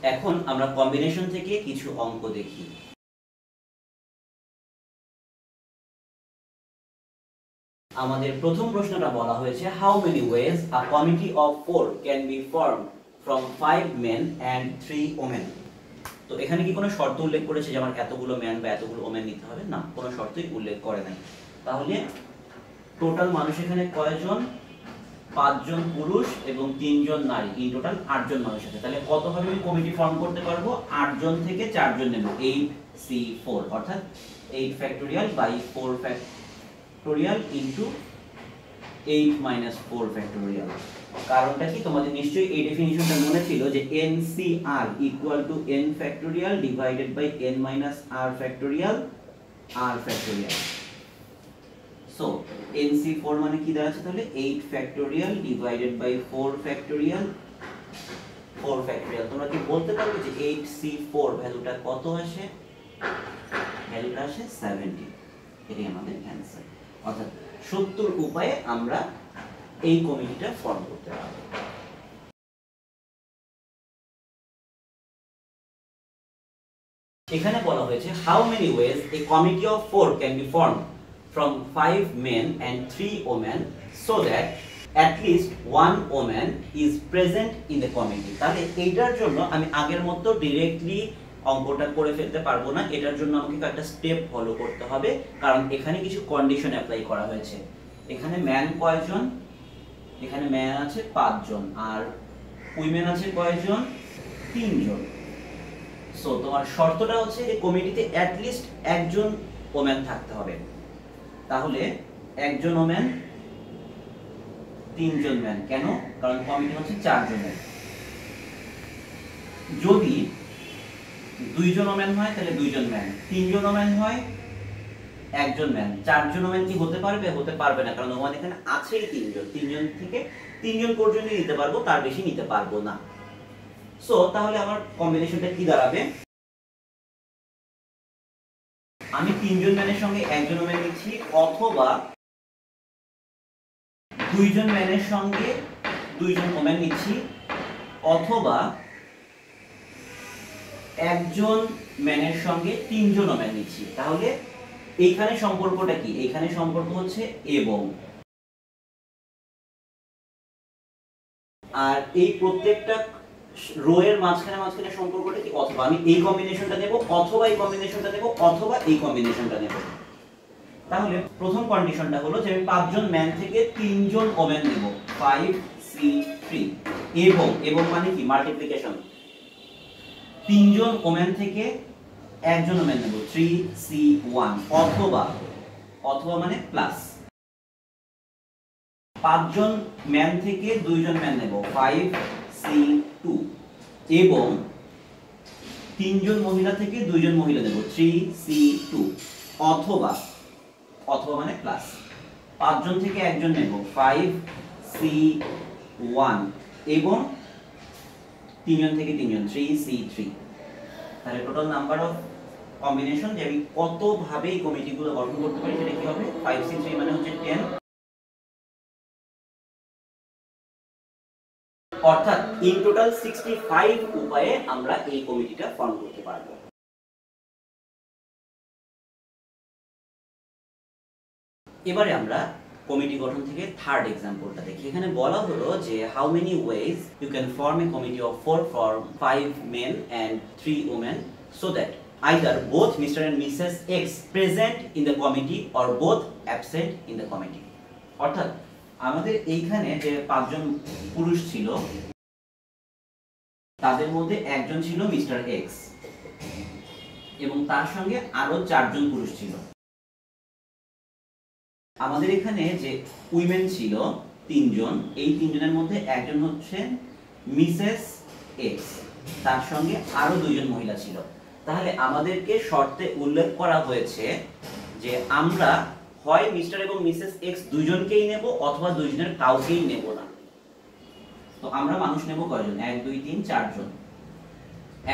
এখন আমরা কম্বিনেশন থেকে কিছু অঙ্ক দেখি। আমাদের প্রথম প্রশ্নটা বলা হয়েছে how many ways a committee of 4 can be formed from 5 men and 3 women. তো এখানে কি কোনো শর্ত উল্লেখ করেছে যে আমার এতগুলো ম্যান বা এতগুলো ওমেন নিতে হবে? না, কোনো শর্তই উল্লেখ করে নাই। তাহলে টোটাল মানুষ এখানে কয়জন? 5 জন পুরুষ এবং 3 জন নারী, ইন টোটাল 8 জন মানুষ আছে। তাহলে কত ভাবে আমি কমিটি ফর্ম করতে পারবো? 8 জন থেকে 4 জন নেব, 8c4, অর্থাৎ 8 factorial by 4 factorial into 8 minus 4 factorial. কারণটা কি? তোমাদের নিশ্চয়ই এই ডেফিনিশনটা মনে ছিল যে NCR equal to n factorial divided by n minus r factorial r factorial. So NC4 মানে কি দাঁড়াচ্ছে তাহলে? 8 factorial divided by 4 factorial 4 factorial. তোমরা কি বলতে পারবে যে 8c4 ভ্যালুটা কত আসে? ভ্যালুটা আসে 70। এটাই আমাদের অ্যানসার। অর্থাৎ 70 উপায়ে আমরা এই কমিটিটা ফর্ম করতে পারব। এখানে বলা হয়েছে how many wedge A committee of 4 can be formed from 5 men and 3 women so that at least 1 woman is present in the committee। তাহলে এইটার জন্য আমি আগের মতো ডাইরেক্টলি অঙ্কটা করে ফেলতে পারবো না। এটার জন্য আমাকে একটা স্টেপ ফলো করতে হবে, কারণ এখানে কিছু কন্ডিশন অ্যাপ্লাই করা হয়েছে। এখানে ম্যান কয়জন? এখানে ম্যান আছে 5 জন আর উইমেন আছে কয়জন? 3 জন। সো তোমার শর্তটা হচ্ছে এই কমিটিতে অ্যাট লিস্ট একজন ওম্যান থাকতে হবে। তাহলে একজন ওম্যান 3 জন ম্যান। কেন? কারণ কমিটি হচ্ছে 4 জনের। যদি 2 জন ওম্যান হয় তাহলে 2 জন ম্যান, 3 জন ওম্যান হয় একজন ম্যান, 4 জন ওম্যান কি হতে পারবে? হতে পারবে না, কারণ ওম্যান এখানে আছেই 3 জন। 3 জন থেকে 3 জন পর্যন্ত নিতে পারবো, তার বেশি নিতে পারবো না। সো তাহলে আমার কম্বিনেশনটা কি দাঁড়াবে? আমি 3 জন ম্যানের সঙ্গে একজন ওম্যান নিচ্ছি, অথবা 2 জন ম্যানের সঙ্গে 2 জন ওম্যান নিচ্ছি, অথবা একজন ম্যানের সঙ্গে 3 জন ওম্যান নিচ্ছি। তাহলে এইখানে সম্পর্কটা কি? এইখানে সম্পর্ক হচ্ছে এবং। আর এই প্রত্যেকটা রো এর মাঝখানে সম্পর্কটা কি? অথবা আমি এই কম্বিনেশনটা নেব, অথবা এই কম্বিনেশনটা নেব, অথবা এই কম্বিনেশনটা নেব। তাহলে প্রথম কন্ডিশনটা হলো যে আমি 5 জন ম্যান থেকে 3 জন ওমেন নেব, 5c3, এবং মানে কি? মাল্টিপ্লিকেশন। 3 জন ওমেন থেকে একজন ওমেন নেব, 3c1, অথবা মানে প্লাস। 5 জন ম্যান থেকে 2 জন ম্যান নেব, 5c2, এবং 3 জন মহিলা থেকে 2 জন মহিলা নেব, 3c2, অথবা মানে প্লাস। 5 জন থেকে একজন নেব, 5c1, এবং 3 জন থেকে 3 জন, 3c3। তাহলে টোটাল নাম্বার অফ কম্বিনেশন যে আমি কত ভাবে এই কমিটিগুলো গঠন করতে পারি সেটা কি হবে? 5c3 মানে হচ্ছে 10, অর্থাৎ ইন টোটাল 65 উপায়ে আমরা এই কমিটিটা ফর্ম করতে পারবো। এবারে আমরা কমিটি গঠন থেকে থার্ড এক্সাম্পলটা দেখি। এখানে বলা হলো যে how many ways you can form a committee of 4 from 5 men and 3 women so that either both Mr. and Mrs. X present in the committee or both absent in the committee। অর্থাৎ আমাদের এইখানে যে 5 জন পুরুষ ছিল তাদের মধ্যে একজন ছিল মিস্টার এক্স এবং তার সঙ্গে আরো 4 জন পুরুষ ছিল। আমাদের এখানে যে উইমেন ছিল 3 জন, এই 3 জনের মধ্যে একজন হচ্ছে মিসেস এক্স, তার সঙ্গে আরো 2 জন মহিলা ছিল। তাহলে আমাদেরকে শর্তে উল্লেখ করা হয়েছে যে আমরা হয় মিস্টার এবং মিসেস এক্স দুইজনকেই নেব, অথবা দুইজনের কাউকেই নেব না। তো আমরা মানুষ নেব কয়জন? 1 2 3 4 জন।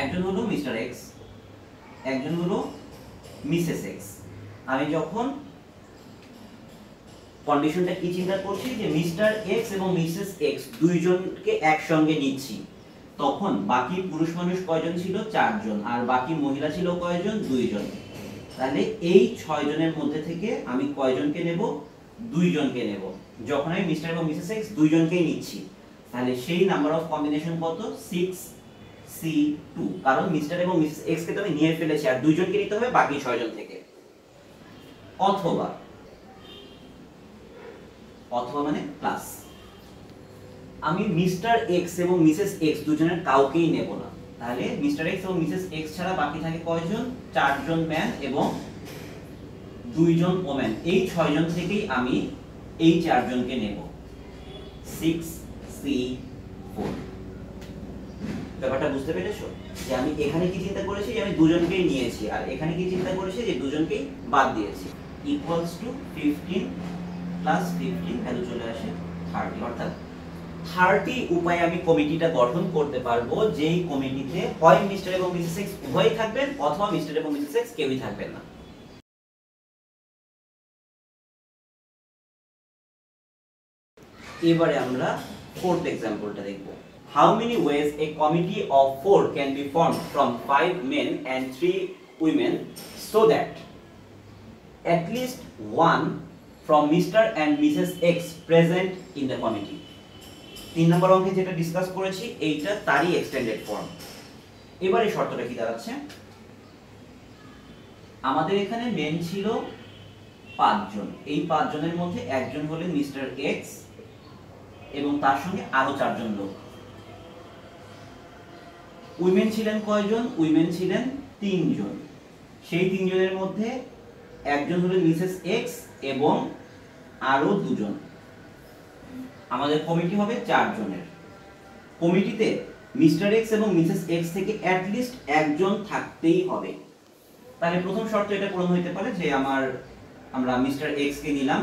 একজন হলো মিস্টার এক্স, একজন হলো মিসেস এক্স। আমি যখন কন্ডিশনটা কি চিন্তা করছি যে মিস্টার এক্স এবং মিসেস এক্স দুইজনকে একসঙ্গে নিচ্ছি, তখন বাকি পুরুষ মানুষ কয়জন ছিল? 4 জন। আর বাকি মহিলা ছিল কয়জন? 2 জন। তাহলে এই 6 জনের মধ্যে থেকে আমি কয়জনকে নেব? 2 জনকে নেব। যখন আমি মিস্টার এবং মিসেস এক্স 2 জনকেই নিচ্ছি, তাহলে সেই নাম্বার অফ কম্বিনেশন কত? 6C2, কারণ মিস্টার এবং মিসেস এক্স কে তো আমি নিয়ে ফেলেছি, আর 2 জনকে নিতে হবে বাকি 6 জন থেকে। অথবা মানে প্লাস, আমি মিস্টার এক্স এবং মিসেস এক্স দুজনের কাউকেই নেব না। তাহলে মিস্টার এক্স এবং মিসেস এক্স ছাড়া বাকি থাকে কয়জন? 4 জন ম্যান এবং 2 জন ওমেন। এই 6 জন থেকেই আমি এই 4 জনকে নেব। 6C4। ব্যাপারটা বুঝতে পেরেছো? যে আমি এখানে কি চিন্তা করেছি? যে আমি 2 জনকেই নিয়েছি, আর এখানে কি চিন্তা করেছি? যে 2 জনকেই বাদ দিয়েছি। ইকুয়ালস টু 15 প্লাস 15 ভ্যালু চলে আসে 30। অর্থাৎ 30 উপায়ে আমি কমিটিটা গঠন করতে পারবো, যেই কমিটিতে হয় মিস্টার এবং মিসেস এক্স উভয়ই থাকবেন, অথবা মিস্টার এবং মিসেস এক্স কেউই থাকবেন না। এবারে আমরা ফোর্থ এক্সাম্পলটা দেখব। How many ways a committee of 4 can be formed from 5 men and 3 women so that at least one from Mr. and Mrs. X present in the committee? 3 নম্বর অঙ্কে যেটা discuss করেছি এইটা তারই এক্সটেন্ডেড ফর্ম। এবারে শর্তটা কি দাঁড়াচ্ছে? আমাদের এখানে মেন ছিল 5 জন। এই 5 জনের মধ্যে একজন হলেন মিস্টার এক্স এবং তার সঙ্গে আরো 4 জন লোক। উইমেন ছিলেন কয়জন? উইমেন ছিলেন 3 জন। সেই 3 জনের মধ্যে একজন হলেন মিসেস এক্স এবং আরো 2 জন। আমাদের কমিটি হবে 4 জনের। কমিটিতে মিস্টার এক্স এবং মিসেস এক্স থেকে অ্যাট লিস্ট একজন থাকতেই হবে। তাহলে প্রথম শর্ত এটা পূরণ হতে পারে যে আমরা মিস্টার এক্স কে নিলাম,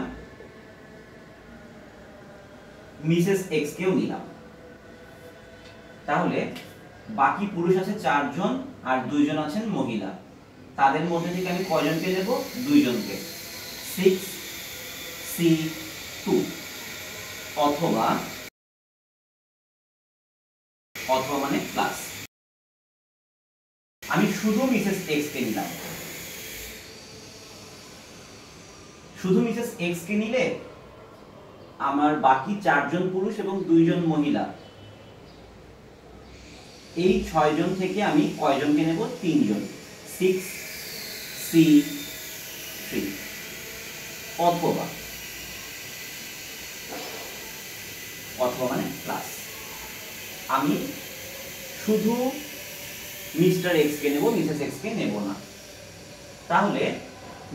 মিসেস এক্স কেও নিলাম। তাহলে বাকি পুরুষ আছে 4 জন আর 2 জন আছেন মহিলা। তাদের মধ্যে থেকে আমি কয়জনকে নেব? 2 জনকে। 6C2। অথবা মানে প্লাস, আমি শুধু মিসেস এক্স কে নিলাম। শুধু মিসেস এক্স কে নিলে আমার বাকি 4 জন পুরুষ এবং 2 জন মহিলা, এই 6 জন থেকে আমি কয়জনকে নেব? 3 জন। 6C3। অথবা মানে প্লাস, আমি শুধু মিস্টার এক্স কে নেব, মিসেস এক্স কে নেব না। তাহলে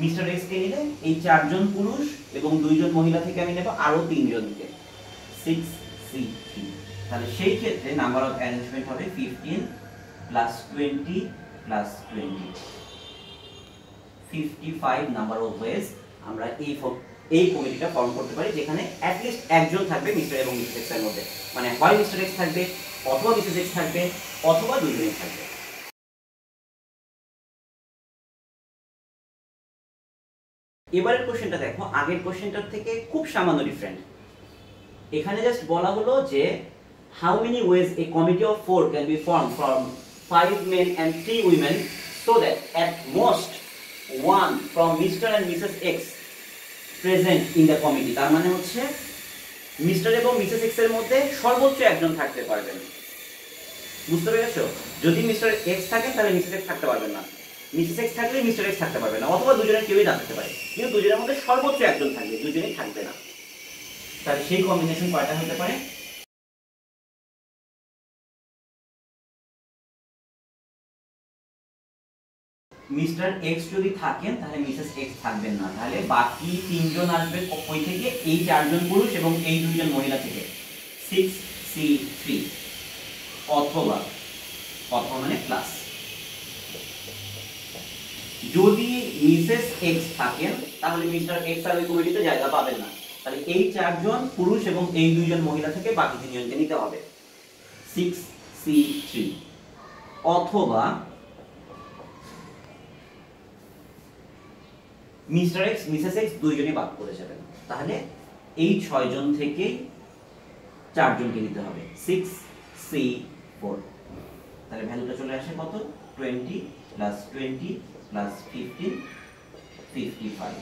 মিস্টার এক্স কে নিলে এই 4 জন পুরুষ এবং 2 জন মহিলা থেকে আমি নেব আরো 3 জনকে। 6C3। তাহলে সেই ক্ষেত্রে নাম্বার অফ অ্যারেঞ্জমেন্ট হবে 15 plus 20 plus 20। 55 number of ways আমরা এই কমিটিটা ফর্ম করতে পারি, যেখানে অ্যাট লিস্ট একজন থাকবে মিস্টার এবং মিসেস এক্স এর মধ্যে। মানে হয় মিস্টার এক্স থাকবে, অথবা মিসেস এক্স থাকবে, অথবা দুজনেই থাকবে। এবারের কোশ্চেনটা দেখো, আগের কোশ্চেনটার থেকে খুব সামান্য ডিফারেন্ট। এখানে জাস্ট বলা হলো যে how many ways a committee of 4 can be formed from 5 men and 3 women so that at most one from Mr. and Mrs. X present in the committee। তার মানে হচ্ছে মিস্টার এবং মিসেস এক্স এর মধ্যে সর্বোচ্চ একজন থাকতে পারবেন। বুঝতে পেরেছো? যদি মিস্টার এক্স থাকে তাহলে মিসেস এক্স থাকতে পারবেন না, মিসেস এক্স থাকলে মিস্টার এক্স থাকতে পারবে না, অথবা দুজনের কেউই না থাকতে পারে, কিন্তু দুজনের মধ্যে সর্বোচ্চ একজন থাকবে, দুজনেই থাকবে না। তাহলে সেই কম্বিনেশন কয়টা হতে পারে? মিস্টার এক্স যদি থাকেন তাহলে মিসেস এক্স থাকবেন না। তাহলে বাকি 3 জন আসবে ওই থেকে, এই 4 জন পুরুষ এবং এই 2 জন মহিলা থেকে। 6C3। অথবা মানে প্লাস, যদি মিসেস এক্স থাকেন তাহলে মিস্টার এক্স আর ওই কমিটিতে জায়গা পাবেন না। তাহলে এই 4 জন পুরুষ এবং এই 2 জন মহিলা থেকে বাকি 3 জনকে নিতে হবে। 6C3। অথবা মিস্টার এক্স মিসেস এক্স দুইজনই বাদ করে যাবেন। তাহলে এই 6 জন থেকেই 4 জনকে নিতে হবে। 6C4। 4। তাহলে ভ্যালুটা চলে আসে কত? 20 + 20 + 15 55।